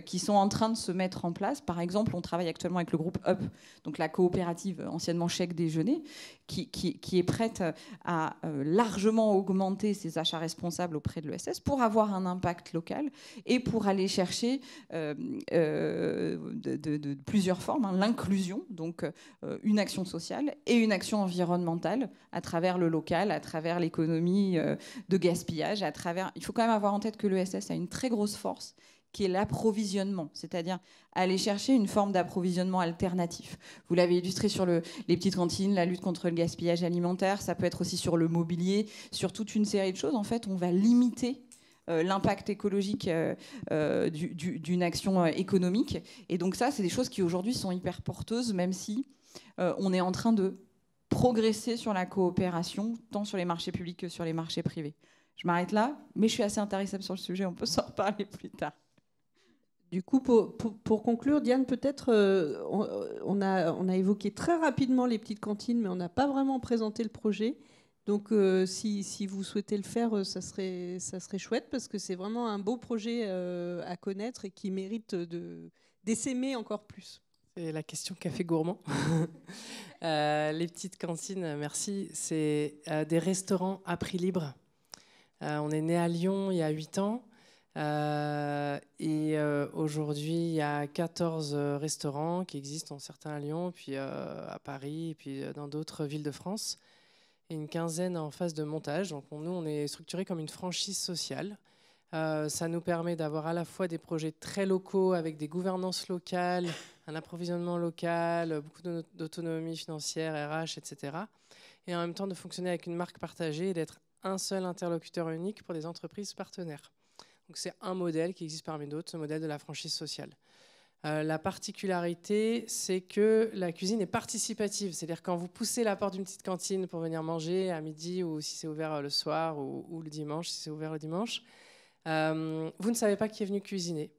qui sont en train de se mettre en place. Par exemple, on travaille actuellement avec le groupe UP, donc la coopérative anciennement Chèque Déjeuner, qui est prête à largement augmenter ses achats responsables auprès de l'ESS pour avoir un impact local et pour aller chercher de plusieurs formes, hein, l'inclusion, donc une action sociale et une action environnementale à travers le local, à travers l'économie de gaspillage, à travers... Il faut quand même avoir en tête que l'ESS a une très grosse force qui est l'approvisionnement, c'est-à-dire aller chercher une forme d'approvisionnement alternatif. Vous l'avez illustré sur les petites cantines, la lutte contre le gaspillage alimentaire, ça peut être aussi sur le mobilier, sur toute une série de choses. En fait, on va limiter l'impact écologique d'une action économique. Et donc ça, c'est des choses qui aujourd'hui sont hyper porteuses, même si on est en train de progresser sur la coopération, tant sur les marchés publics que sur les marchés privés. Je m'arrête là, mais je suis assez intéressée sur le sujet, on peut s'en reparler plus tard. Du coup, pour conclure, Diane, peut-être, on a évoqué très rapidement les petites cantines, mais on n'a pas vraiment présenté le projet. Donc, si vous souhaitez le faire, ça serait chouette, parce que c'est vraiment un beau projet à connaître et qui mérite d'essaimer encore plus. C'est la question café gourmand. Les petites cantines, merci. C'est des restaurants à prix libre. On est né à Lyon il y a 8 ans. Aujourd'hui, il y a 14 restaurants qui existent, certains à Lyon, puis à Paris, et puis dans d'autres villes de France. Et une quinzaine en phase de montage. Donc nous, on est structuré comme une franchise sociale. Ça nous permet d'avoir à la fois des projets très locaux avec des gouvernances locales, un approvisionnement local, beaucoup d'autonomie financière, RH, etc. Et en même temps de fonctionner avec une marque partagée et d'être un seul interlocuteur unique pour des entreprises partenaires. Donc c'est un modèle qui existe parmi d'autres, ce modèle de la franchise sociale. La particularité, c'est que la cuisine est participative. C'est-à-dire quand vous poussez la porte d'une petite cantine pour venir manger à midi ou si c'est ouvert le soir ou le dimanche, si c'est ouvert le dimanche, vous ne savez pas qui est venu cuisiner.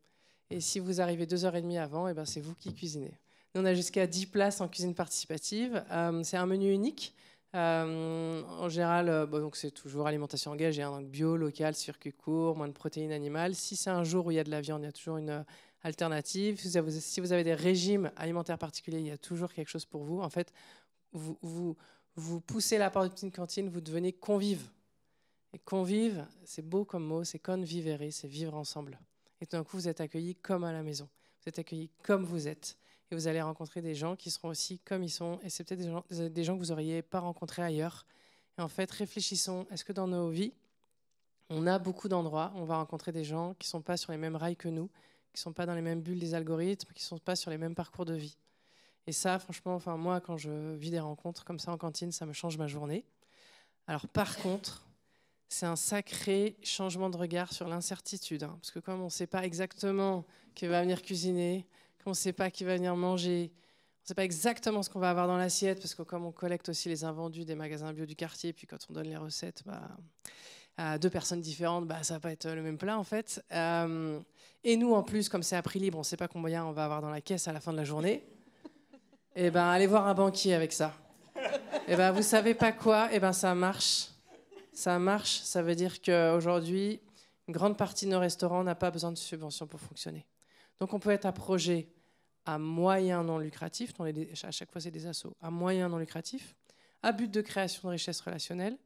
Et si vous arrivez 2h30 avant, eh ben c'est vous qui cuisinez. Nous, on a jusqu'à 10 places en cuisine participative. C'est un menu unique. En général, donc c'est toujours alimentation engagée, hein, donc bio, local, circuit court, moins de protéines animales. Si c'est un jour où il y a de la viande, il y a toujours une alternative. Si vous avez des régimes alimentaires particuliers, il y a toujours quelque chose pour vous. En fait, vous poussez la porte d'une cantine, vous devenez convive. Et convive, c'est beau comme mot, c'est convivere, c'est vivre ensemble. Et tout d'un coup, vous êtes accueillis comme à la maison. Vous êtes accueillis comme vous êtes. Et vous allez rencontrer des gens qui seront aussi comme ils sont. Et c'est peut-être des gens que vous n'auriez pas rencontrés ailleurs. Et en fait, réfléchissons. Est-ce que dans nos vies, on a beaucoup d'endroits où on va rencontrer des gens qui ne sont pas sur les mêmes rails que nous, qui ne sont pas dans les mêmes bulles des algorithmes, qui ne sont pas sur les mêmes parcours de vie. Et ça, franchement, moi, quand je vis des rencontres comme ça en cantine, ça me change ma journée. Alors par contre, c'est un sacré changement de regard sur l'incertitude. Hein, parce que comme on ne sait pas exactement qui va venir cuisiner, qu'on ne sait pas qui va venir manger, on ne sait pas exactement ce qu'on va avoir dans l'assiette, parce que comme on collecte aussi les invendus des magasins bio du quartier, puis quand on donne les recettes à 2 personnes différentes, ça ne va pas être le même plat en fait. Et nous en plus, comme c'est à prix libre, on ne sait pas combien on va avoir dans la caisse à la fin de la journée. Et allez voir un banquier avec ça. Et vous ne savez pas quoi, et ça marche. Ça marche, ça veut dire qu'aujourd'hui, une grande partie de nos restaurants n'a pas besoin de subventions pour fonctionner. Donc on peut être à projet à moyen non lucratif, à chaque fois c'est des assos, à moyen non lucratif, à but de création de richesse relationnelle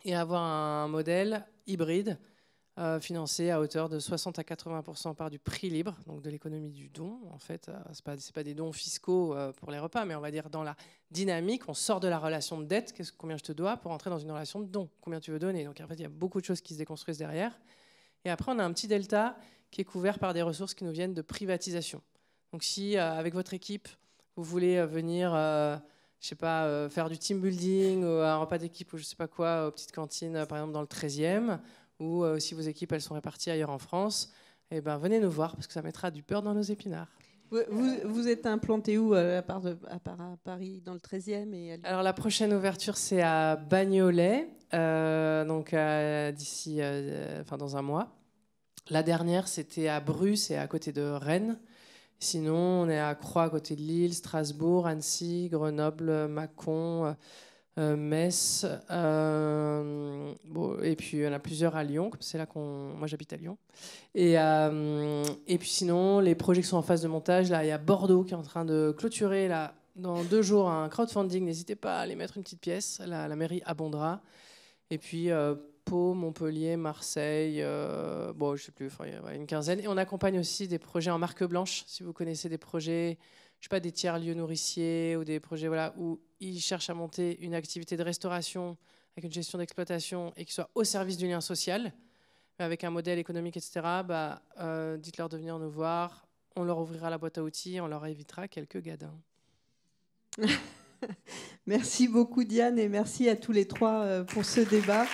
et avoir un modèle hybride financé à hauteur de 60 à 80% par du prix libre, donc de l'économie du don. En fait, c'est pas des dons fiscaux pour les repas, mais on va dire dans la dynamique, on sort de la relation de dette, combien je te dois, pour entrer dans une relation de don, combien tu veux donner. Donc en fait, il y a beaucoup de choses qui se déconstruisent derrière. Et après, on a un petit delta qui est couvert par des ressources qui nous viennent de privatisation. Donc si, avec votre équipe, vous voulez venir je sais pas, faire du team building, ou un repas d'équipe ou je sais pas quoi, aux petites cantines, par exemple dans le 13e, ou si vos équipes elles sont réparties ailleurs en France, eh ben, venez nous voir parce que ça mettra du beurre dans nos épinards. Vous êtes implanté où, à part à Paris, dans le 13e et à Lyon? Alors la prochaine ouverture c'est à Bagnolet, donc d'ici, dans un mois. La dernière c'était à Bru, c'est à côté de Rennes. Sinon on est à Croix à côté de Lille, Strasbourg, Annecy, Grenoble, Mâcon, Metz, et puis il y en a plusieurs à Lyon, c'est là moi j'habite à Lyon. Et puis sinon, les projets qui sont en phase de montage, là il y a Bordeaux qui est en train de clôturer là, dans 2 jours un crowdfunding, n'hésitez pas à aller mettre une petite pièce, la mairie abondera. Et puis Pau, Montpellier, Marseille, je sais plus, une quinzaine. Et on accompagne aussi des projets en marque blanche, si vous connaissez des projets, je sais pas, des tiers-lieux nourriciers ou des projets où ils cherchent à monter une activité de restauration avec une gestion d'exploitation et qui soit au service du lien social, mais avec un modèle économique, etc. Dites-leur de venir nous voir, on leur ouvrira la boîte à outils, on leur évitera quelques gadins. Merci beaucoup Diane et merci à tous les 3 pour ce débat.